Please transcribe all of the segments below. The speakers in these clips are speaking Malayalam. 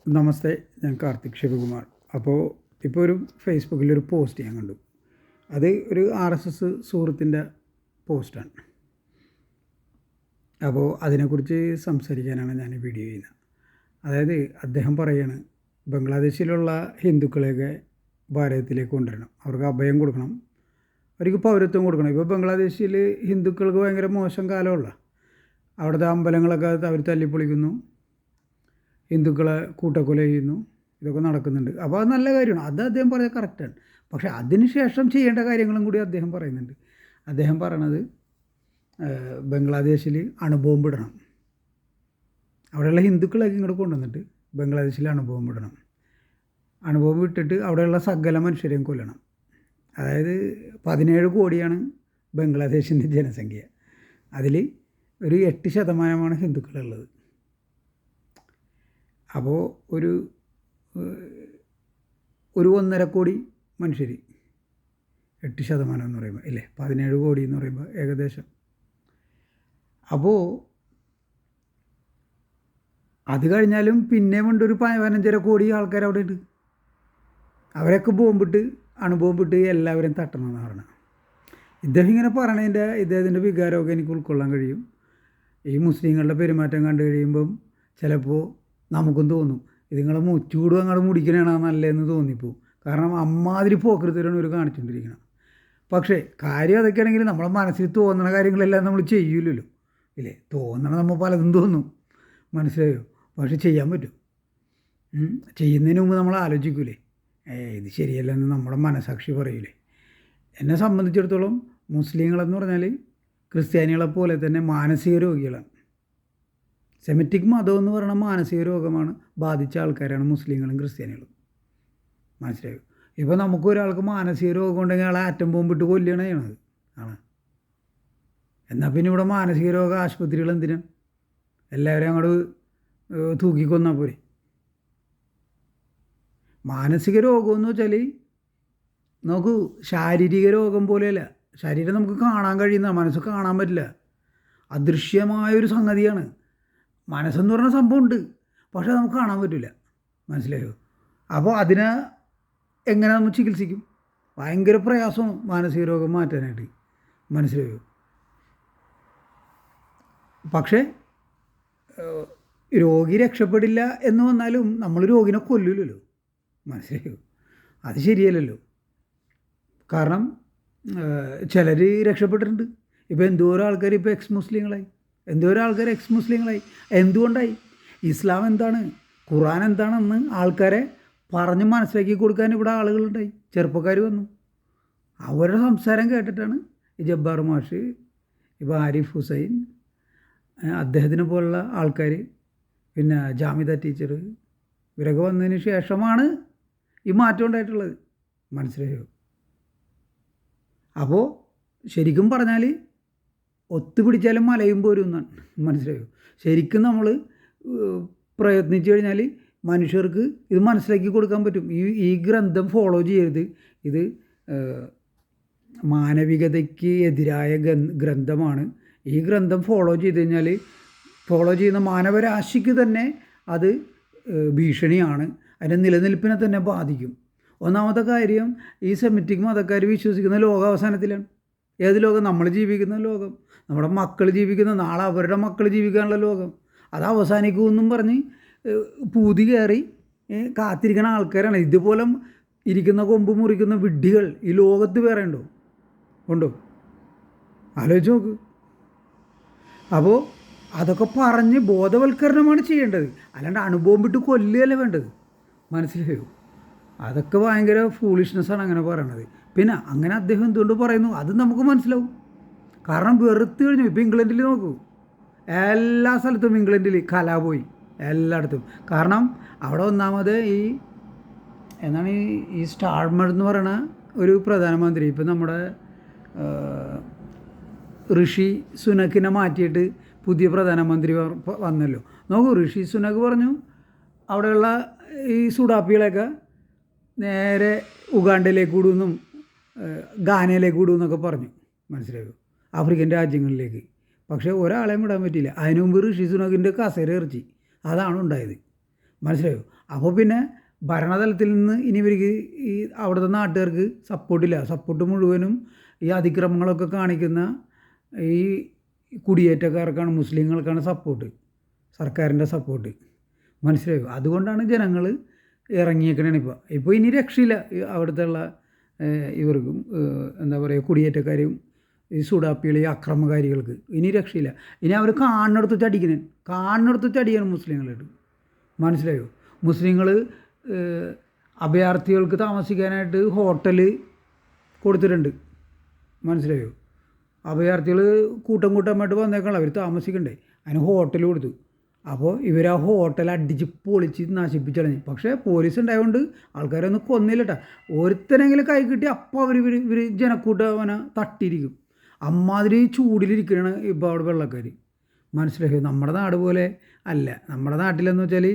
നമസ്തേ, ഞാൻ കാർത്തിക് ശിവകുമാർ. അപ്പോൾ ഇപ്പോൾ ഒരു ഫേസ്ബുക്കിലൊരു പോസ്റ്റ് ഞാൻ കണ്ടു. അത് ഒരു RSS സുഹൃത്തിൻ്റെ പോസ്റ്റാണ്. അപ്പോൾ അതിനെക്കുറിച്ച് സംസാരിക്കാനാണ് ഞാൻ ഈ വീഡിയോ ചെയ്യുന്നത്. അതായത് അദ്ദേഹം പറയുകയാണ്, ബംഗ്ലാദേശിലുള്ള ഹിന്ദുക്കളെയൊക്കെ ഭാരതത്തിലേക്ക് കൊണ്ടുവരണം, അവർക്ക് അഭയം കൊടുക്കണം, അവർക്ക് പൗരത്വം കൊടുക്കണം. ഇപ്പോൾ ബംഗ്ലാദേശിൽ ഹിന്ദുക്കൾക്ക് ഭയങ്കര മോശം കാലമുള്ള, അവിടുത്തെ അമ്പലങ്ങളൊക്കെ അവർ തല്ലിപ്പൊളിക്കുന്നു, ഹിന്ദുക്കളെ കൂട്ടക്കൊല ചെയ്യുന്നു, ഇതൊക്കെ നടക്കുന്നുണ്ട്. അപ്പോൾ അത് നല്ല കാര്യമാണ്, അത് അദ്ദേഹം പറഞ്ഞത് കറക്റ്റാണ്. പക്ഷേ അതിന് ശേഷം ചെയ്യേണ്ട കാര്യങ്ങളും കൂടി അദ്ദേഹം പറയുന്നുണ്ട്. അദ്ദേഹം പറയണത് ബംഗ്ലാദേശിൽ അണുബോംബിടണം, അവിടെയുള്ള ഹിന്ദുക്കളൊക്കെ ഇങ്ങോട്ട് കൊണ്ടുവന്നിട്ട് ബംഗ്ലാദേശിൽ അണുബോംബിടണം, അണുബോംബ് ഇട്ടിട്ട് അവിടെയുള്ള സകല മനുഷ്യരെയും കൊല്ലണം. അതായത് 17 കോടിയാണ് ബംഗ്ലാദേശിൻ്റെ ജനസംഖ്യ, അതിൽ ഒരു 8% ഹിന്ദുക്കളുള്ളത്. അപ്പോൾ ഒരു 1.5 കോടി മനുഷ്യർ, 8% എന്ന് പറയുമ്പോൾ ഇല്ലേ, 17 കോടി എന്ന് പറയുമ്പോൾ ഏകദേശം. അപ്പോൾ അത് കഴിഞ്ഞാലും പിന്നെ ഒരു 15 കോടി ആൾക്കാർ അവിടെ ഉണ്ട്. അവരൊക്കെ ബോംബിട്ട് അണുബോംബിട്ട് എല്ലാവരും തട്ടണമെന്ന് പറഞ്ഞത്. ഇദ്ദേഹം ഇങ്ങനെ പറയണതിൻ്റെ ഇദ്ദേഹത്തിൻ്റെ വികാരമൊക്കെ എനിക്ക് ഉൾക്കൊള്ളാൻ കഴിയും. ഈ മുസ്ലിങ്ങളുടെ പെരുമാറ്റം കണ്ടു കഴിയുമ്പം ചിലപ്പോൾ നമുക്കും തോന്നും, ഇതുങ്ങളെ ചൂട് അങ്ങോട്ട് മുടിക്കണതാണ് നല്ലതെന്ന് തോന്നിപ്പോവും. കാരണം അമ്മാതിരി പോക്കൃത്തരാണ് ഇവർ കാണിച്ചുകൊണ്ടിരിക്കണം. പക്ഷേ കാര്യം അതൊക്കെയാണെങ്കിൽ നമ്മളെ മനസ്സിൽ തോന്നുന്ന കാര്യങ്ങളെല്ലാം നമ്മൾ ചെയ്യില്ലല്ലോ, ഇല്ലേ? തോന്നണം, നമ്മൾ പലതും തോന്നും, മനസ്സിലായോ? പക്ഷെ ചെയ്യാൻ പറ്റും. ചെയ്യുന്നതിന് മുമ്പ് നമ്മൾ ആലോചിക്കൂലേ, ഇത് ശരിയല്ലെന്ന് നമ്മുടെ മനസാക്ഷി പറയൂലേ? എന്നെ സംബന്ധിച്ചിടത്തോളം മുസ്ലിങ്ങളെന്ന് പറഞ്ഞാൽ ക്രിസ്ത്യാനികളെ പോലെ തന്നെ മാനസിക രോഗികളാണ്. സെമിറ്റിക് മതം എന്ന് പറയുന്ന മാനസിക രോഗമാണ് ബാധിച്ച ആൾക്കാരാണ് മുസ്ലിങ്ങളും ക്രിസ്ത്യാനികളും, മനസ്സിലായോ? ഇപ്പോൾ നമുക്കൊരാൾക്ക് മാനസിക രോഗം ഉണ്ടെങ്കിൽ ആളെ ആറ്റം ബോംബിട്ട് കൊല്ലുകയാണ് ചെയ്യണത് ആണ്. എന്നാൽ പിന്നെ ഇവിടെ മാനസിക രോഗ ആശുപത്രികൾ എന്തിനാണ്? എല്ലാവരും അങ്ങോട്ട് തൂക്കിക്കൊന്നാൽ പോരെ. മാനസിക രോഗമെന്ന് വെച്ചാൽ നമുക്ക് ശാരീരിക രോഗം പോലെയല്ല. ശരീരം നമുക്ക് കാണാൻ കഴിയുന്ന, മനസ്സ് കാണാൻ പറ്റില്ല, അദൃശ്യമായൊരു സംഗതിയാണ്. മനസ്സെന്ന് പറഞ്ഞ സംഭവമുണ്ട്, പക്ഷേ നമുക്ക് കാണാൻ പറ്റില്ല, മനസ്സിലായോ? അപ്പോൾ അതിനെ എങ്ങനെ നമ്മൾ ചികിത്സിക്കും? ഭയങ്കര പ്രയാസമാണ് മാനസിക രോഗം മാറ്റാനായിട്ട്, മനസ്സിലായോ? പക്ഷേ രോഗി രക്ഷപ്പെടില്ല എന്ന് വന്നാലും നമ്മൾ രോഗിനെ കൊല്ലില്ലല്ലോ, മനസ്സിലായോ? അത് ശരിയല്ലല്ലോ. കാരണം ചിലർ രക്ഷപ്പെട്ടിട്ടുണ്ട്. ഇപ്പോൾ എന്തോരം ആൾക്കാർ ഇപ്പോൾ എക്സ് മുസ്ലിങ്ങളായി. എന്തുകൊണ്ടായി? ഇസ്ലാം എന്താണ്, ഖുർആൻ എന്താണെന്ന് ആൾക്കാരെ പറഞ്ഞ് മനസ്സിലാക്കി കൊടുക്കാൻ ഇവിടെ ആളുകളുണ്ടായി, ചെറുപ്പക്കാർ വന്നു. അവരുടെ സംസാരം കേട്ടിട്ടാണ് ഈ ജബ്ബാർ മാഷ്, ഇപ്പോൾ ആരിഫ് ഹുസൈൻ, അദ്ദേഹത്തിനെ പോലുള്ള ആൾക്കാർ, പിന്നെ ജാമിദ ടീച്ചർ, ഇവരൊക്കെ വന്നതിന് ശേഷമാണ് ഈ മാറ്റം ഉണ്ടായിട്ടുള്ളത്, മനസ്സിലായോ? അപ്പോൾ ശരിക്കും പറഞ്ഞാൽ ഒത്തുപിടിച്ചാലും മലയും പോരും എന്നാണ്, മനസ്സിലായോ? ശരിക്കും നമ്മൾ പ്രയത്നിച്ചു കഴിഞ്ഞാൽ മനുഷ്യർക്ക് ഇത് മനസ്സിലാക്കി കൊടുക്കാൻ പറ്റും. ഈ ഗ്രന്ഥം ഫോളോ ചെയ്യരുത്, ഇത് മാനവികതയ്ക്ക് എതിരായ ഗ്രന്ഥമാണ്. ഈ ഗ്രന്ഥം ഫോളോ ചെയ്ത് കഴിഞ്ഞാൽ ഫോളോ ചെയ്യുന്ന മാനവരാശിക്ക് തന്നെ അത് ഭീഷണിയാണ്, അതിൻ്റെ നിലനിൽപ്പിനെ തന്നെ ബാധിക്കും. ഒന്നാമത്തെ കാര്യം, ഈ സെമിറ്റിക് മതക്കാർ വിശ്വസിക്കുന്ന ലോകാവസാനത്തിലാണ്. ഏത് ലോകം? നമ്മൾ ജീവിക്കുന്ന ലോകം, നമ്മുടെ മക്കൾ ജീവിക്കുന്ന, നാളെ അവരുടെ മക്കൾ ജീവിക്കാനുള്ള ലോകം, അത് അവസാനിക്കുമെന്നും പറഞ്ഞ് പൂതി കയറി കാത്തിരിക്കുന്ന ആൾക്കാരാണ്. ഇതുപോലെ ഇരിക്കുന്ന കൊമ്പ് മുറിക്കുന്ന വിഡ്ഢികൾ ഈ ലോകത്ത് വേറെ ഉണ്ടോ? ആലോചിച്ച് നോക്ക്. അപ്പോൾ അതൊക്കെ പറഞ്ഞ് ബോധവൽക്കരണമാണ് ചെയ്യേണ്ടത്, അല്ലാണ്ട് അണുബോംബിട്ട് കൊല്ലുകയല്ല വേണ്ടത്, മനസ്സിലായോ? അതൊക്കെ ഭയങ്കര ഫൂളിഷ്നെസ്സാണ് അങ്ങനെ പറയണത്. പിന്നെ അങ്ങനെ അദ്ദേഹം എന്തുകൊണ്ട് പറയുന്നു അത് നമുക്ക് മനസ്സിലാവും. കാരണം വെറുത്ത് കഴിഞ്ഞു. ഇപ്പോൾ ഇംഗ്ലണ്ടിൽ നോക്കൂ, എല്ലാ സ്ഥലത്തും ഇംഗ്ലണ്ടിൽ കല പോയി, എല്ലായിടത്തും. കാരണം അവിടെ ഒന്നാമത് ഈ സ്റ്റാർമർ എന്ന് പറയുന്ന ഒരു പ്രധാനമന്ത്രി, ഇപ്പം നമ്മുടെ ഋഷി സുനക്കിനെ മാറ്റിയിട്ട് പുതിയ പ്രധാനമന്ത്രി വന്നല്ലോ. നോക്കൂ, ഋഷി സുനക് പറഞ്ഞു അവിടെയുള്ള ഈ സുഡാപ്പികളെയൊക്കെ നേരെ ഉഗാണ്ടയിലേക്ക് വിടുമെന്നും ഗാനയിലേക്ക് വിടുമെന്നൊക്കെ പറഞ്ഞു, മനസ്സിലായോ? ആഫ്രിക്കൻ രാജ്യങ്ങളിലേക്ക്. പക്ഷേ ഒരാളെയും വിടാൻ പറ്റിയില്ല. അതിനു മുമ്പ് ഋഷി സുനകിൻ്റെ കസേര എറിച്ച്, അതാണ് ഉണ്ടായത്, മനസ്സിലായോ? അപ്പോൾ പിന്നെ ഭരണതലത്തിൽ നിന്ന് ഇനി ഇവർക്ക് ഈ അവിടുത്തെ നാട്ടുകാർക്ക് സപ്പോർട്ടില്ല. സപ്പോർട്ട് മുഴുവനും ഈ അതിക്രമങ്ങളൊക്കെ കാണിക്കുന്ന ഈ കുടിയേറ്റക്കാർക്കാണ്, മുസ്ലിങ്ങൾക്കാണ് സപ്പോർട്ട്, സർക്കാരിൻ്റെ സപ്പോർട്ട്. മനസ്സിലായോ? അതുകൊണ്ടാണ് ജനങ്ങൾ ഇറങ്ങിയേക്കണേ. ഇപ്പോൾ ഇനി രക്ഷയില്ല അവിടുത്തെ ഉള്ള ഇവർക്കും, എന്താ പറയുക, കുടിയേറ്റക്കാരും ഈ സുഡാപ്പികൾ, ഈ അക്രമകാരികൾക്ക് ഇനി രക്ഷയില്ല. ഇനി അവർ കാണുന്നിടത്ത് ചടിയാണ് മുസ്ലിങ്ങളായിട്ട്. മനസ്സിലായോ? മുസ്ലിങ്ങൾ അഭയാർത്ഥികൾക്ക് താമസിക്കാനായിട്ട് ഹോട്ടൽ കൊടുത്തിട്ടുണ്ട്. മനസ്സിലായോ? അഭയാർത്ഥികൾ കൂട്ടമായിട്ട് വന്നേക്കണം, അവർ താമസിക്കണ്ടേ, അതിന് ഹോട്ടൽ കൊടുത്തു. അപ്പോൾ ഇവർ ആ ഹോട്ടൽ അടിച്ച് പൊളിച്ച് നശിപ്പിച്ചളഞ്ഞു. പക്ഷേ പോലീസ് ഉണ്ടായതുകൊണ്ട് ആൾക്കാരൊന്നും കൊന്നില്ല കേട്ടോ. ഒരുത്തനെങ്കിലും കൈ കിട്ടി അപ്പോൾ ഇവർ ജനക്കൂട്ടം അവനെ തട്ടിയിരിക്കും. അമ്മാതിരി ചൂടിലിരിക്കുകയാണ് ഇപ്പോൾ അവിടെ വെള്ളക്കാർ. മനസ്സിലായോ? നമ്മുടെ നാട് പോലെ അല്ല. നമ്മുടെ നാട്ടിലെന്ന് വെച്ചാൽ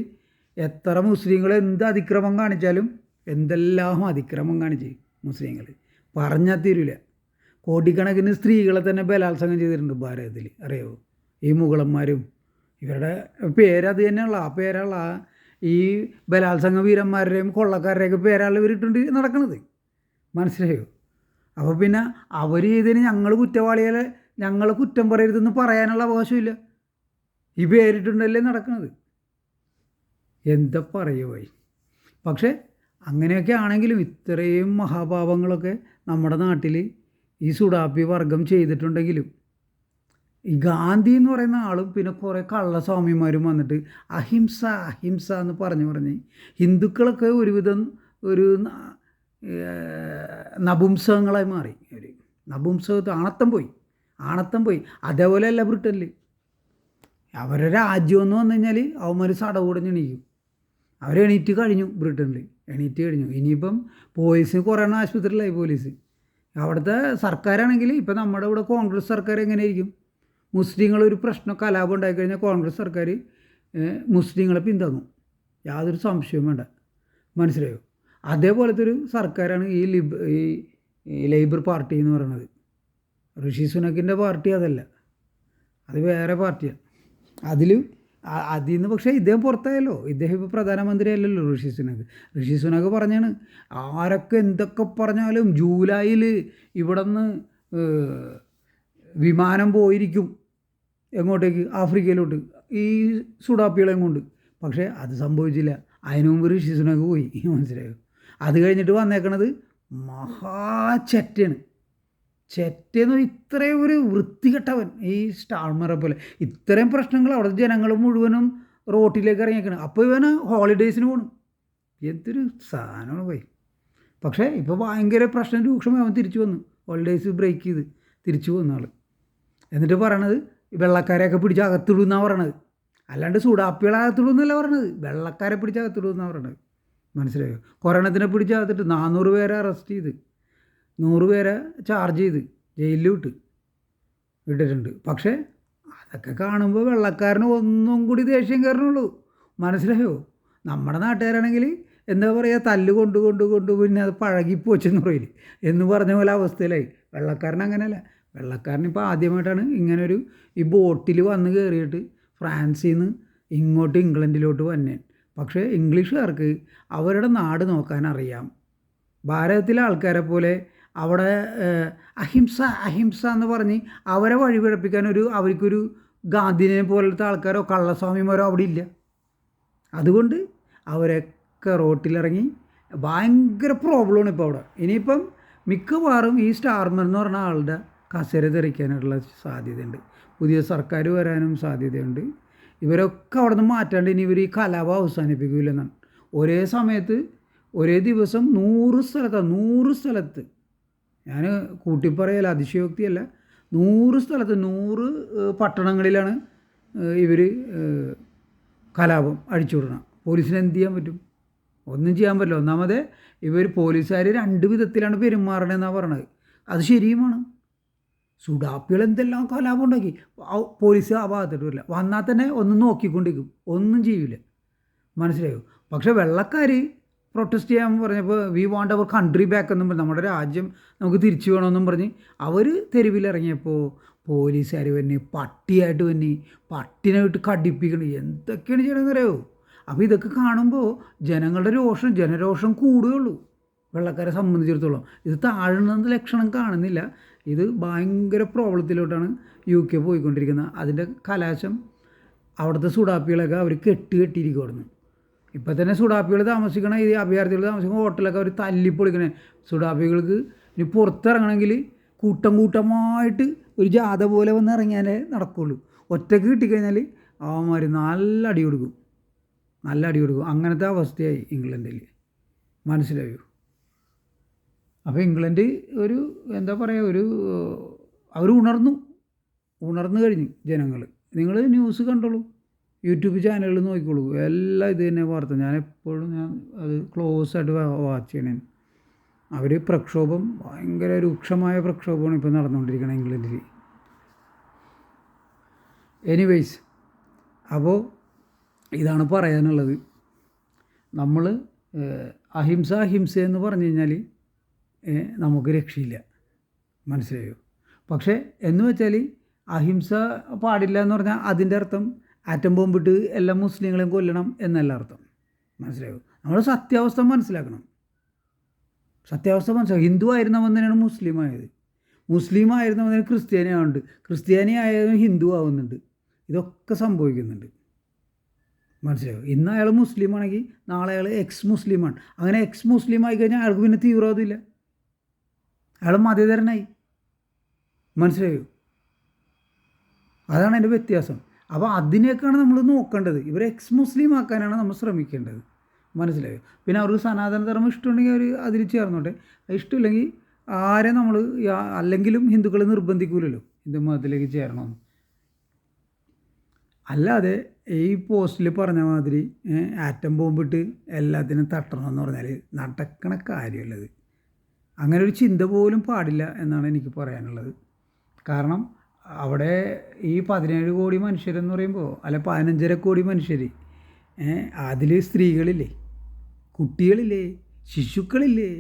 എത്ര മുസ്ലിങ്ങൾ എന്ത് അതിക്രമം കാണിച്ചാലും, എന്തെല്ലാം അതിക്രമം കാണിച്ച് മുസ്ലിങ്ങൾ പറഞ്ഞാൽ തീരില്ല. കോടിക്കണക്കിന് സ്ത്രീകളെ തന്നെ ബലാത്സംഗം ചെയ്തിട്ടുണ്ട് ഭാരതത്തിൽ, അറിയാമോ? ഈ മുഗളന്മാരും ഇവരുടെ പേരത് തന്നെയുള്ള ആ പേരുള്ള ഈ ബലാത്സംഗ വീരന്മാരുടെയും കൊള്ളക്കാരുടെയൊക്കെ പേരാണ് ഇവരിട്ടുണ്ട് നടക്കുന്നത്. മനസ്സിലായോ? അപ്പോൾ പിന്നെ അവർ ചെയ്തതിന് ഞങ്ങൾ കുറ്റവാളികളെ, ഞങ്ങൾ കുറ്റം പറയരുതെന്ന് പറയാനുള്ള അവകാശമില്ല. ഈ പേരിട്ടുണ്ടല്ലേ നടക്കുന്നത്. എന്താ പറയുക? പക്ഷേ അങ്ങനെയൊക്കെ ആണെങ്കിലും ഇത്രയും മഹാപാപങ്ങളൊക്കെ നമ്മുടെ നാട്ടിൽ ഈ സുഡാപ്പി വർഗം ചെയ്തിട്ടുണ്ടെങ്കിലും ഈ ഗാന്ധി എന്ന് പറയുന്ന ആളും പിന്നെ കുറേ കള്ളസ്വാമിമാരും വന്നിട്ട് അഹിംസ അഹിംസ എന്ന് പറഞ്ഞ് ഹിന്ദുക്കളൊക്കെ ഒരുവിധം ഒരു നപുംസകങ്ങളായി മാറി. ഒരു നപുംസകത്ത് ആണത്തം പോയി. അതേപോലെയല്ല ബ്രിട്ടനിൽ. അവരുടെ രാജ്യം എന്ന് വന്നു കഴിഞ്ഞാൽ അവന്മാർ സടകൂടഞ്ഞ് എണീക്കും. അവരെണീറ്റ് കഴിഞ്ഞു, ബ്രിട്ടനിൽ എണീറ്റ് കഴിഞ്ഞു. ഇനിയിപ്പം പോലീസിന് കുറേ എണ്ണം ആശുപത്രിയിലായി പോലീസ്. അവിടുത്തെ സർക്കാരാണെങ്കിൽ ഇപ്പം നമ്മുടെ ഇവിടെ കോൺഗ്രസ് സർക്കാർ എങ്ങനെയായിരിക്കും? മുസ്ലിങ്ങളൊരു പ്രശ്നം കലാപം ഉണ്ടായിക്കഴിഞ്ഞാൽ കോൺഗ്രസ് സർക്കാർ മുസ്ലിങ്ങളെ പിന്താങ്ങും, യാതൊരു സംശയവും വേണ്ട. മനസ്സിലായോ? അതേപോലത്തെ ഒരു സർക്കാരാണ് ഈ ലേബർ പാർട്ടി എന്ന് പറയുന്നത്. ഋഷി സുനക്കിൻ്റെ പാർട്ടി അതല്ല, അത് വേറെ പാർട്ടിയാണ്. അതിൽ നിന്ന് പക്ഷേ ഇദ്ദേഹം പുറത്തായല്ലോ. ഇദ്ദേഹം ഇപ്പോൾ പ്രധാനമന്ത്രി അല്ലല്ലോ ഋഷി സുനക്ക് പറഞ്ഞാണ്, ആരൊക്കെ എന്തൊക്കെ പറഞ്ഞാലും ജൂലൈയിൽ ഇവിടെ നിന്ന് വിമാനം പോയിരിക്കും എങ്ങോട്ടേക്ക്, ആഫ്രിക്കയിലോട്ട്, ഈ സുഡാപ്പികളെയും കൊണ്ട്. പക്ഷേ അത് സംഭവിച്ചില്ല. അതിനു മുമ്പ് ഋഷി സുനക്ക് പോയി. മനസ്സിലായോ? അത് കഴിഞ്ഞിട്ട് വന്നേക്കണത് മഹാചെറ്റയാണ്. ചെറ്റെന്ന് ഇത്രയും ഒരു വൃത്തികെട്ടവൻ, ഈ സ്റ്റാർമറെ പോലെ. ഇത്രയും പ്രശ്നങ്ങൾ അവിടുത്തെ ജനങ്ങൾ മുഴുവനും റോട്ടിലേക്ക് ഇറങ്ങിയേക്കണം. അപ്പോൾ ഇവന് ഹോളിഡേയ്സിന് പോകണം. എന്തൊരു സാധനമാണ് പോയി. പക്ഷേ ഇപ്പോൾ ഭയങ്കര പ്രശ്നം രൂക്ഷമായി അവൻ തിരിച്ചു വന്നു. ഹോളിഡേയ്സ് ബ്രേക്ക് ചെയ്ത് തിരിച്ചു വന്ന ആൾ. എന്നിട്ട് പറയണത് വെള്ളക്കാരെയൊക്കെ പിടിച്ച് അകത്തിടുമെന്നാണ് പറയണത്. അല്ലാണ്ട് സുഡാപ്പികളെ അകത്തിടുമെന്നല്ല പറയണത്, വെള്ളക്കാരെ പിടിച്ച് അകത്തിടുമെന്നാണ് പറയണത്. മനസ്സിലായോ? കൊറോണത്തിനെ പിടിച്ച് അകത്തിട്ട് 400 പേരെ അറസ്റ്റ് ചെയ്ത് 100 പേരെ ചാർജ് ചെയ്ത് ജയിലിൽ വിട്ടിട്ടുണ്ട്. പക്ഷേ അതൊക്കെ കാണുമ്പോൾ വെള്ളക്കാരന് ഒന്നും കൂടി ദേഷ്യം കയറണുള്ളൂ. മനസ്സിലായോ? നമ്മുടെ നാട്ടുകാരാണെങ്കിൽ എന്താ പറയുക, തല്ല് കൊണ്ട് പിന്നെ അത് പഴകിപ്പോച്ചെന്ന് പറയില്ല എന്ന് പറഞ്ഞ പോലെ അവസ്ഥയിലായി. വെള്ളക്കാരൻ അങ്ങനെയല്ല. വെള്ളക്കാരനിപ്പോൾ ആദ്യമായിട്ടാണ് ഇങ്ങനൊരു ഈ ബോട്ടിൽ വന്ന് കയറിയിട്ട് ഫ്രാൻസിൽ നിന്ന് ഇങ്ങോട്ട് ഇംഗ്ലണ്ടിലോട്ട് വന്നേൻ. പക്ഷേ ഇംഗ്ലീഷുകാർക്ക് അവരുടെ നാട് നോക്കാൻ അറിയാം. ഭാരതത്തിലെ ആൾക്കാരെ പോലെ അവിടെ അഹിംസ എന്ന് പറഞ്ഞ് അവരെ വഴിപിഴപ്പിക്കാൻ അവർക്കൊരു ഗാന്ധിനെ പോലത്തെ ആൾക്കാരോ കള്ളസ്വാമിമാരോ അവിടെ ഇല്ല. അതുകൊണ്ട് അവരൊക്കെ റോട്ടിലിറങ്ങി ഭയങ്കര പ്രോബ്ലമാണ് ഇപ്പോൾ അവിടെ. ഇനിയിപ്പം മിക്കവാറും ഈ സ്റ്റാർമർ എന്ന് പറഞ്ഞ ആളുടെ കസേര തെറിക്കാനുള്ള സാധ്യതയുണ്ട്. പുതിയ സർക്കാർ വരാനും സാധ്യതയുണ്ട്. ഇവരൊക്കെ അവിടെ നിന്ന് മാറ്റാണ്ട് ഇനി ഇവർ ഈ കലാപം അവസാനിപ്പിക്കില്ലെന്നാണ്. ഒരേ സമയത്ത് ഒരേ ദിവസം 100 സ്ഥലത്ത് ഞാൻ കൂട്ടിപ്പറയല്ല, അതിശയോക്തിയല്ല, 100 സ്ഥലത്ത് 100 പട്ടണങ്ങളിലാണ് ഇവർ കലാപം അഴിച്ചുവിടണം. പോലീസിന് എന്ത് ചെയ്യാൻ പറ്റും? ഒന്നും ചെയ്യാൻ പറ്റില്ല. ഒന്നാമത് പോലീസുകാർ 2 വിധത്തിലാണ് പെരുമാറണമെന്നാണ് പറയണത്. അത് ശരിയുമാണ്. സുഡാപ്പികൾ എന്തെല്ലാം കലാപം ഉണ്ടാക്കി. പോലീസ് ആ ഭാഗത്തോട്ട് വരില്ല. വന്നാൽ തന്നെ ഒന്നും നോക്കിക്കൊണ്ടിരിക്കും, ഒന്നും ചെയ്യില്ല. മനസ്സിലായോ? പക്ഷേ വെള്ളക്കാർ പ്രൊട്ടസ്റ്റ് ചെയ്യാൻ പറഞ്ഞപ്പോൾ we want our country back എന്നും പറഞ്ഞ്, നമ്മുടെ രാജ്യം നമുക്ക് തിരിച്ചു വേണമെന്നും പറഞ്ഞ് അവർ തെരുവിലിറങ്ങിയപ്പോൾ പോലീസുകാർ പട്ടിയായിട്ട് പട്ടിനെ വിട്ട് കടിപ്പിക്കണം. എന്തൊക്കെയാണ് ചെയ്യണമെന്ന് അറിയാമോ? അപ്പോൾ ഇതൊക്കെ കാണുമ്പോൾ ജനങ്ങളുടെ ജനരോഷം കൂടുകയുള്ളൂ. വെള്ളക്കാരെ സംബന്ധിച്ചിടത്തോളം ഇത് താഴുന്ന ലക്ഷണം കാണുന്നില്ല. ഇത് ഭയങ്കര പ്രോബ്ലത്തിലോട്ടാണ് UK പോയിക്കൊണ്ടിരിക്കുന്നത്. അതിൻ്റെ കലാശം അവിടുത്തെ സുഡാപ്പികളൊക്കെ അവർ കെട്ടിയിരിക്കുമായിരുന്നു. ഇപ്പം തന്നെ സുഡാപ്പികൾ താമസിക്കണ ഈ അഭയാർത്ഥികൾ താമസിക്കുന്ന ഹോട്ടലൊക്കെ അവർ തല്ലിപ്പൊളിക്കണേ. സുഡാപ്പികൾക്ക് ഇനി പുറത്തിറങ്ങണമെങ്കിൽ കൂട്ടമായിട്ട് ഒരു ജാഥ പോലെ വന്ന് ഇറങ്ങിയാലേ നടക്കുകയുള്ളൂ. ഒറ്റയ്ക്ക് കിട്ടിക്കഴിഞ്ഞാൽ അവന്മാർ നല്ല അടി കൊടുക്കും. അങ്ങനത്തെ അവസ്ഥയായി ഇംഗ്ലണ്ടിൽ. മനസ്സിലായോ? അപ്പോൾ ഇംഗ്ലണ്ട് ഒരു എന്താ പറയുക, അവർ ഉണർന്നു കഴിഞ്ഞു ജനങ്ങൾ. നിങ്ങൾ ന്യൂസ് കണ്ടോളൂ, യൂട്യൂബ് ചാനലുകൾ നോക്കിക്കോളൂ, എല്ലാം ഇത് തന്നെ വാർത്ത. ഞാൻ അത് ക്ലോസ് ആയിട്ട് വാച്ച് ചെയ്യണേ. അവർ പ്രക്ഷോഭം, ഭയങ്കര രൂക്ഷമായ പ്രക്ഷോഭമാണ് ഇപ്പോൾ നടന്നുകൊണ്ടിരിക്കുന്നത് ഇംഗ്ലണ്ടിൽ. എനിവേയ്സ്, അപ്പോൾ ഇതാണ് പറയാനുള്ളത്. നമ്മൾ അഹിംസ എന്ന് പറഞ്ഞു കഴിഞ്ഞാൽ നമുക്ക് രക്ഷയില്ല. മനസ്സിലായോ? പക്ഷേ എന്ന് വെച്ചാൽ അഹിംസ പാടില്ല എന്ന് പറഞ്ഞാൽ അതിൻ്റെ അർത്ഥം ആറ്റം ബോംബിട്ട് എല്ലാ മുസ്ലിങ്ങളെയും കൊല്ലണം എന്നല്ല അർത്ഥം. മനസ്സിലായോ? നമ്മൾ സത്യാവസ്ഥ മനസ്സിലാക്കണം. ഹിന്ദു ആയിരുന്നവൻ തന്നെയാണ് മുസ്ലിം ആയിരുന്നവൻ ക്രിസ്ത്യാനി ആവുന്നുണ്ട്, ക്രിസ്ത്യാനി ആയവൻ ഹിന്ദു ആവുന്നുണ്ട്. ഇതൊക്കെ സംഭവിക്കുന്നുണ്ട്. മനസ്സിലായോ? ഇന്ന് അയാൾ മുസ്ലിം ആണെങ്കിൽ നാളെ അയാൾ എക്സ് മുസ്ലിമാണ്. അങ്ങനെ എക്സ് മുസ്ലിം ആയിക്കഴിഞ്ഞാൽ അയാൾക്ക് പിന്നെ തീവ്രവാദമില്ല, അയാൾ മതേതരനായി. മനസ്സിലായോ? അതാണ് അതിൻ്റെ വ്യത്യാസം. അപ്പോൾ അതിനെയൊക്കെയാണ് നമ്മൾ നോക്കേണ്ടത്. ഇവരെ എക്സ് മുസ്ലിം ആക്കാനാണ് നമ്മൾ ശ്രമിക്കേണ്ടത്. മനസ്സിലായോ? പിന്നെ അവർക്ക് സനാതനധർമ്മം ഇഷ്ടമുണ്ടെങ്കിൽ അവർ അതിൽ ചേർന്നോട്ടെ. ഇഷ്ടമില്ലെങ്കിൽ ആരെ നമ്മൾ അല്ലെങ്കിലും ഹിന്ദുക്കൾ നിർബന്ധിക്കൂലല്ലോ ഹിന്ദു മതത്തിലേക്ക് ചേരണമെന്ന്. അല്ലാതെ ഈ പോസ്റ്റിൽ പറഞ്ഞ മാതിരി ആറ്റം ബോംബിട്ട് എല്ലാത്തിനും തട്ടണമെന്ന് പറഞ്ഞാൽ നടക്കണ കാര്യമല്ലത്. അങ്ങനെ ഒരു ചിന്ത പോലും പാടില്ല എന്നാണ് എനിക്ക് പറയാനുള്ളത്. കാരണം അവിടെ ഈ 17 കോടി മനുഷ്യരെന്ന് പറയുമ്പോൾ, അല്ല 15.5 കോടി മനുഷ്യർ, അതിൽ സ്ത്രീകളില്ലേ, കുട്ടികളില്ലേ, ശിശുക്കളില്ലേ.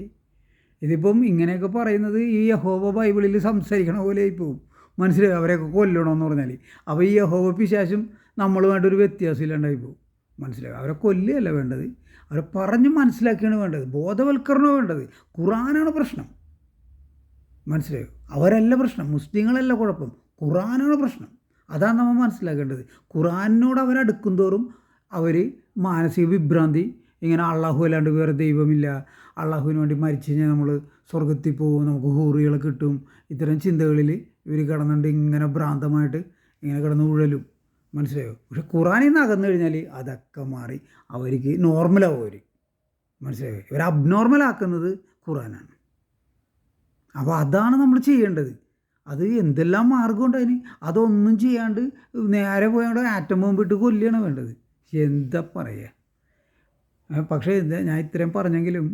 ഇതിപ്പം ഇങ്ങനെയൊക്കെ പറയുന്നത് ഈ യഹോവ ബൈബിളിൽ സംസാരിക്കണ പോലെ ആയിപ്പോവും. മനസ്സിലായി? അവരെയൊക്കെ കൊല്ലണമെന്ന് പറഞ്ഞാൽ. അപ്പോൾ ഈ യഹോവ പിശാചും നമ്മളുമായിട്ടൊരു വ്യത്യാസം ഇല്ലാണ്ടായി പോകും. മനസ്സിലായി? അവരെ കൊല്ലുകയല്ല വേണ്ടത്, അവരെ പറഞ്ഞ് മനസ്സിലാക്കിയാണ് വേണ്ടത്, ബോധവൽക്കരണമാണ് വേണ്ടത്. ഖുറാനാണ് പ്രശ്നം. മനസ്സിലായോ? അവരല്ല പ്രശ്നം, മുസ്ലിങ്ങളല്ല കുഴപ്പം, ഖുറാനാണ് പ്രശ്നം. അതാണ് നമ്മൾ മനസ്സിലാക്കേണ്ടത്. ഖുറാനോട് അവരടുക്കും തോറും അവർ മാനസിക വിഭ്രാന്തി, ഇങ്ങനെ അള്ളാഹു അല്ലാണ്ട് വേറെ ദൈവമില്ല, അള്ളാഹുവിന് വേണ്ടി മരിച്ചു കഴിഞ്ഞാൽ നമ്മൾ സ്വർഗത്തിൽ പോകും, നമുക്ക് ഹൂറികളെ കിട്ടും, ഇത്തരം ചിന്തകളിൽ ഇവർ കിടന്നുകൊണ്ട് ഇങ്ങനെ ഭ്രാന്തമായിട്ട് ഇങ്ങനെ കിടന്ന് ഉഴലും. മനസ്സിലായോ? പക്ഷെ ഖുറാനിൽ നിന്ന് അകന്നു കഴിഞ്ഞാൽ അതൊക്കെ മാറി അവർക്ക് നോർമലാവും. മനസ്സിലായോ? ഇവർ അബ്നോർമലാക്കുന്നത് ഖുറാനാണ്. അപ്പോൾ അതാണ് നമ്മൾ ചെയ്യേണ്ടത്. അത് എന്തെല്ലാം മാർഗമുണ്ട് അതിന്. അതൊന്നും ചെയ്യാണ്ട് നേരെ പോയാണ്ട് ആറ്റം ബോംബിട്ട് കൊല്ലുകയാണ് വേണ്ടത്. എന്താ പറയുക? പക്ഷേ ഞാൻ ഇത്രയും പറഞ്ഞെങ്കിലും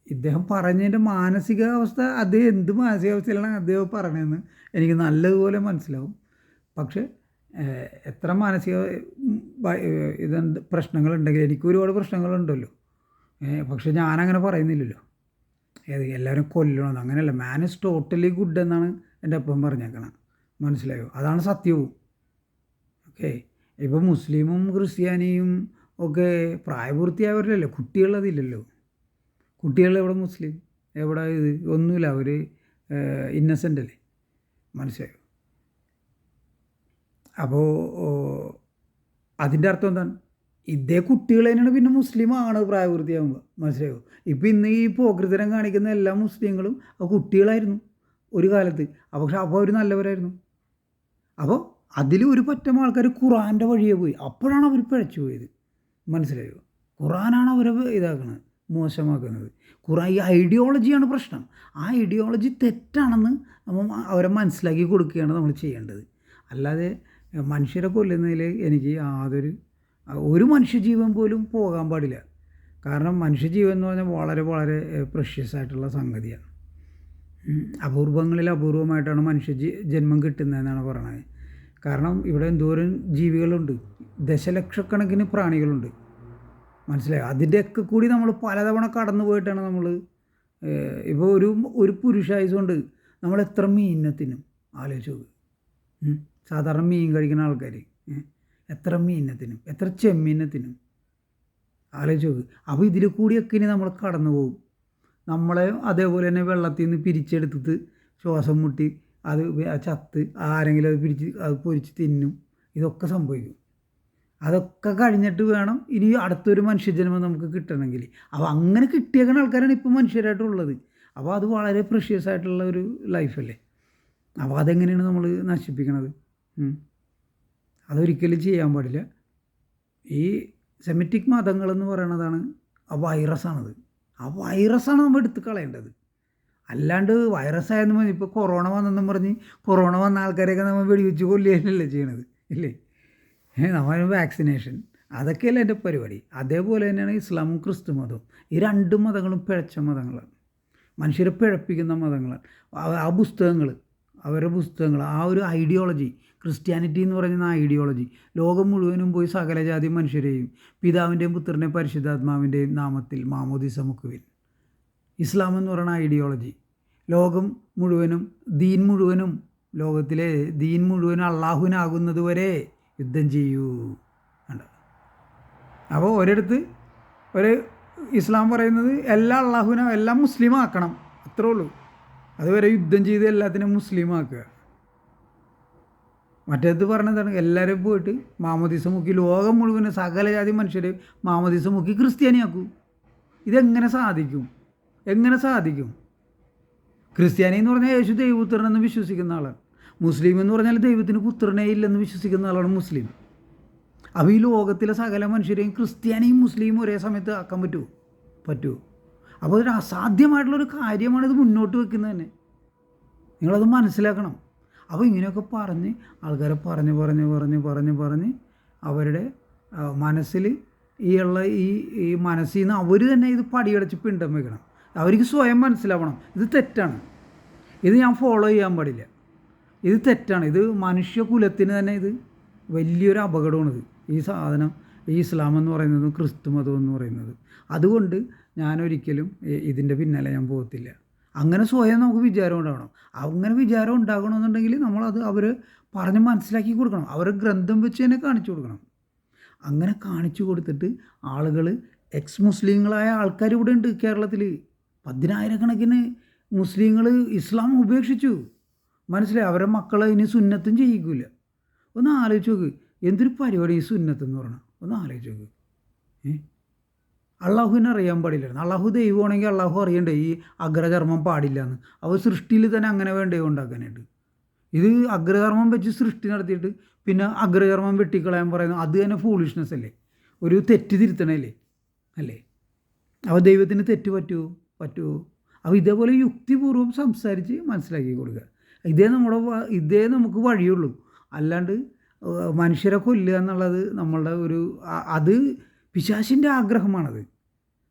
ഇദ്ദേഹം പറഞ്ഞതിൻ്റെ മാനസികാവസ്ഥ, അദ്ദേഹം എന്ത് മാനസികാവസ്ഥയിലാണ് അദ്ദേഹം പറഞ്ഞതെന്ന് എനിക്ക് നല്ലതുപോലെ മനസ്സിലാവും. പക്ഷേ എത്ര മാനസിക ഇതെന്ത് പ്രശ്നങ്ങളുണ്ടെങ്കിൽ, എനിക്ക് ഒരുപാട് പ്രശ്നങ്ങളുണ്ടല്ലോ, പക്ഷെ ഞാനങ്ങനെ പറയുന്നില്ലല്ലോ എല്ലാവരും കൊല്ലണമെന്ന്. അങ്ങനെയല്ല, മാൻ ഈസ് ടോട്ടലി ഗുഡ് എന്നാണ് എൻ്റെ അപ്പം പറഞ്ഞേക്കണം. മനസ്സിലായോ? അതാണ് സത്യവും. ഓക്കെ, ഇപ്പോൾ മുസ്ലിമും ക്രിസ്ത്യാനിയും ഒക്കെ പ്രായപൂർത്തിയായവരല്ലോ, കുട്ടികളതില്ലല്ലോ. കുട്ടികൾ എവിടെ മുസ്ലിം, എവിടെ ഇത് ഒന്നുമില്ല, അവർ ഇന്നസെൻ്റ് അല്ലേ. മനസ്സിലായോ? അപ്പോൾ അതിൻ്റെ അർത്ഥം എന്താണ്? ഇതേ കുട്ടികൾ തന്നെയാണ് പിന്നെ മുസ്ലിമാണ് പ്രായപൂർത്തിയാകുമ്പോൾ. മനസ്സിലായോ? ഇപ്പോൾ ഇന്ന് ഈ പോക്രിത്തരം കാണിക്കുന്ന എല്ലാ മുസ്ലിങ്ങളും കുട്ടികളായിരുന്നു ഒരു കാലത്ത്. പക്ഷെ അപ്പോൾ അവർ നല്ലവരായിരുന്നു. അപ്പോൾ അതിൽ ഒരു പറ്റം ആൾക്കാർ ഖുറാൻ്റെ വഴിയെ പോയി, അപ്പോഴാണ് അവർ പിഴച്ചു പോയത്. മനസ്സിലായോ? ഖുറാനാണ് അവരെ ഇതാക്കുന്നത്, മോശമാക്കുന്നത്. ഖുറാൻ, ഈ ഐഡിയോളജിയാണ് പ്രശ്നം. ആ ഐഡിയോളജി തെറ്റാണെന്ന് നമ്മൾ അവരെ മനസ്സിലാക്കി കൊടുക്കുകയാണ് നമ്മൾ ചെയ്യേണ്ടത്. അല്ലാതെ മനുഷ്യരെ കൊല്ലുന്നതിൽ എനിക്ക് ഒരു മനുഷ്യജീവൻ പോലും പോകാൻ പാടില്ല. കാരണം മനുഷ്യജീവൻ എന്ന് പറഞ്ഞാൽ വളരെ വളരെ പ്രഷ്യസ് ആയിട്ടുള്ള സംഗതിയാണ്. അപൂർവമായിട്ടാണ് ജന്മം കിട്ടുന്നതെന്നാണ് പറയുന്നത്. കാരണം ഇവിടെ എന്തോരം ജീവികളുണ്ട്, ദശലക്ഷക്കണക്കിന് പ്രാണികളുണ്ട്. മനസ്സിലായോ? അതിൻ്റെയൊക്കെ കൂടി നമ്മൾ പലതവണ കടന്നു പോയിട്ടാണ് നമ്മൾ ഇപ്പോൾ ഒരു പുരുഷായുസുകൊണ്ട് നമ്മൾ എത്ര മീനിനത്തിനും ആലോചിച്ച് നോക്ക്. സാധാരണ മീൻ കഴിക്കുന്ന ആൾക്കാർ എത്ര മീനിനത്തിനും, എത്ര ചെമ്മീനത്തിനും. ആലോചിച്ച് നോക്ക്. അപ്പോൾ ഇതിൽ കൂടിയൊക്കെ ഇനി നമ്മൾ കടന്നു പോകും. നമ്മളെ അതേപോലെ തന്നെ വെള്ളത്തിൽ നിന്ന് പിരിച്ചെടുത്തിട്ട് ശ്വാസം മുട്ടി അത് ചത്ത് ആരെങ്കിലും അത് പിരിച്ച് അത് പൊരിച്ച് തിന്നും. ഇതൊക്കെ സംഭവിക്കും. അതൊക്കെ കഴിഞ്ഞിട്ട് വേണം ഇനി അടുത്തൊരു മനുഷ്യജന്മം നമുക്ക് കിട്ടണമെങ്കിൽ. അപ്പോൾ അങ്ങനെ കിട്ടിയേക്കുന്ന ആൾക്കാരാണ് ഇപ്പോൾ മനുഷ്യരായിട്ടുള്ളത്. അപ്പോൾ അത് വളരെ പ്രഷ്യസ് ആയിട്ടുള്ള ഒരു ലൈഫല്ലേ. അപ്പോൾ അതെങ്ങനെയാണ് നമ്മൾ നശിപ്പിക്കണത്? അതൊരിക്കലും ചെയ്യാൻ പാടില്ല. ഈ സെമിറ്റിക് മതങ്ങളെന്ന് പറയണതാണ് ആ വൈറസാണത്. ആ വൈറസാണ് നമ്മൾ എടുത്ത് കളയേണ്ടത്. അല്ലാണ്ട് വൈറസായെന്ന് പറഞ്ഞ് ഇപ്പോൾ കൊറോണ വന്നെന്നും പറഞ്ഞ് കൊറോണ വന്ന ആൾക്കാരെയൊക്കെ നമ്മൾ വെടിവെച്ച് കൊല്ലുകയല്ലേ ചെയ്യണത്, ഇല്ലേ? നമ്മൾ വാക്സിനേഷൻ അതൊക്കെയല്ല എൻ്റെ പരിപാടി. അതേപോലെ തന്നെയാണ് ഇസ്ലാമും ക്രിസ്തു മതവും. ഈ രണ്ട് മതങ്ങളും പിഴച്ച മതങ്ങളാണ്, മനുഷ്യരെ പിഴപ്പിക്കുന്ന മതങ്ങളാണ്. ആ പുസ്തകങ്ങൾ, അവരുടെ പുസ്തകങ്ങൾ, ആ ഒരു ഐഡിയോളജി, ക്രിസ്ത്യാനിറ്റി എന്ന് പറയുന്ന ഐഡിയോളജി ലോകം മുഴുവനും പോയി സകല ജാതി മനുഷ്യരെയും പിതാവിൻ്റെയും പുത്രൻ്റെയും പരിശുദ്ധാത്മാവിൻ്റെയും നാമത്തിൽ മാമോദീസ മുക്കുവിൻ. ഇസ്ലാം എന്ന് പറയുന്ന ഐഡിയോളജി ലോകം മുഴുവനും ദീൻ മുഴുവനും, ലോകത്തിലെ ദീൻ മുഴുവനും അള്ളാഹുവിനാകുന്നത് വരെ യുദ്ധം ചെയ്യൂ. ഉണ്ട്. അപ്പോൾ ഒരിടത്ത് ഒരു ഇസ്ലാം പറയുന്നത് എല്ലാം അള്ളാഹുവിനെ എല്ലാം മുസ്ലിമാക്കണം, അത്രേ ഉള്ളൂ. അതുവരെ യുദ്ധം ചെയ്ത് എല്ലാത്തിനും മുസ്ലിമാക്കുക. മറ്റേത് പറഞ്ഞതാണ് എല്ലാവരും പോയിട്ട് മാമോദീസ മുക്കി ലോകം മുഴുവനും സകല ജാതി മനുഷ്യരെ മാമോദീസ മുക്കി ക്രിസ്ത്യാനിയാക്കൂ. ഇതെങ്ങനെ സാധിക്കും? എങ്ങനെ സാധിക്കും? ക്രിസ്ത്യാനി എന്ന് പറഞ്ഞാൽ യേശു ദൈവപുത്രനെന്ന് വിശ്വസിക്കുന്ന ആളാണ്. മുസ്ലിം എന്ന് പറഞ്ഞാൽ ദൈവത്തിന് പുത്രനേ ഇല്ലെന്ന് വിശ്വസിക്കുന്ന ആളാണ് മുസ്ലിം. അപ്പോൾ ഈ ലോകത്തിലെ സകല മനുഷ്യരെയും ക്രിസ്ത്യാനിയും മുസ്ലിമും ഒരേ സമയത്ത് ആക്കാൻ പറ്റുമോ? അപ്പോൾ ഒരു അസാധ്യമായിട്ടുള്ളൊരു കാര്യമാണിത് മുന്നോട്ട് വെക്കുന്നത് തന്നെ. നിങ്ങളത് മനസ്സിലാക്കണം. അപ്പോൾ ഇങ്ങനെയൊക്കെ പറഞ്ഞ് ആൾക്കാരെ പറഞ്ഞ് അവരുടെ മനസ്സിൽ ഈ മനസ്സിൽ നിന്ന് അവർ തന്നെ ഇത് പടിയടച്ച് പിണ്ടം വെക്കണം. അവർക്ക് സ്വയം മനസ്സിലാവണം ഇത് തെറ്റാണ്, ഇത് ഞാൻ ഫോളോ ചെയ്യാൻ പാടില്ല, ഇത് തെറ്റാണ്, ഇത് മനുഷ്യകുലത്തിന് തന്നെ ഇത് വലിയൊരു അപകടമാണിത്, ഈ സാധനം, ഈ ഇസ്ലാം എന്ന് പറയുന്നതും ക്രിസ്തു മതം എന്ന് പറയുന്നത്. അതുകൊണ്ട് ഞാനൊരിക്കലും ഇതിൻ്റെ പിന്നാലെ ഞാൻ പോകത്തില്ല. അങ്ങനെ സ്വയം നമുക്ക് വിചാരം ഉണ്ടാകണം. അങ്ങനെ വിചാരം ഉണ്ടാകണമെന്നുണ്ടെങ്കിൽ നമ്മളത് അവർ പറഞ്ഞ് മനസ്സിലാക്കി കൊടുക്കണം. അവരെ ഗ്രന്ഥം വെച്ച് തന്നെ കാണിച്ചു കൊടുക്കണം. അങ്ങനെ കാണിച്ചു കൊടുത്തിട്ട് ആളുകൾ, എക്സ് മുസ്ലിങ്ങളായ ആൾക്കാർ ഇവിടെ ഉണ്ട് കേരളത്തിൽ. 10,000 മുസ്ലിങ്ങൾ ഇസ്ലാം ഉപേക്ഷിച്ചു. മനസ്സിലായി? അവരുടെ മക്കളെ ഇനി സുന്നത്തും ചെയ്യിക്കില്ല. ഒന്ന് ആലോചിച്ച് നോക്ക്, എന്തൊരു പരിപാടി ഈ സുന്നത്തെന്ന് പറഞ്ഞാൽ. ഒന്ന് ആലോചിച്ച് നോക്ക്. അള്ളാഹുവിനെ അറിയാൻ പാടില്ലായിരുന്നു. അള്ളാഹു ദൈവമാണെങ്കിൽ അള്ളാഹു അറിയണ്ടേ ഈ അഗ്രചർമ്മം പാടില്ല എന്ന്. അവർ സൃഷ്ടിയിൽ തന്നെ അങ്ങനെ വേണ്ടേ ഉണ്ടാക്കാനായിട്ട്. ഇത് അഗ്രചർമ്മം വെച്ച് സൃഷ്ടി നടത്തിയിട്ട് പിന്നെ അഗ്രചർമ്മം വെട്ടിക്കളയാൻ പറയുന്നത് അത് തന്നെ ഫൂളിഷ്നെസ് അല്ലേ, ഒരു തെറ്റ് തിരുത്തണല്ലേ അല്ലേ? അപ്പോൾ ദൈവത്തിന് തെറ്റ് പറ്റുമോ? അപ്പോൾ ഇതേപോലെ യുക്തിപൂർവ്വം സംസാരിച്ച് മനസ്സിലാക്കി കൊടുക്കുക. ഇതേ നമുക്ക് വഴിയുള്ളൂ. അല്ലാണ്ട് മനുഷ്യരെ കൊല്ലുക എന്നുള്ളത് നമ്മളുടെ അത് പിശാചിൻ്റെ ആഗ്രഹമാണത്.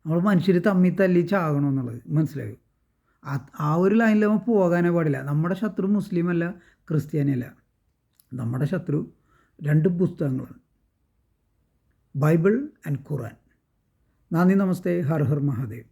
നമ്മൾ മനുഷ്യർ തമ്മിൽ തല്ലി ചാകണമെന്നുള്ളത് മനസ്സിലായോ? ആ ഒരു ലൈനിൽ നമ്മൾ പോകാനേ പാടില്ല. നമ്മുടെ ശത്രു മുസ്ലിം അല്ല, ക്രിസ്ത്യാനിയല്ല. നമ്മുടെ ശത്രു 2 പുസ്തകങ്ങളാണ്, ബൈബിൾ ആൻഡ് ഖുർആൻ. നന്ദി, നമസ്തേ, ഹർ ഹർ മഹാദേവ്.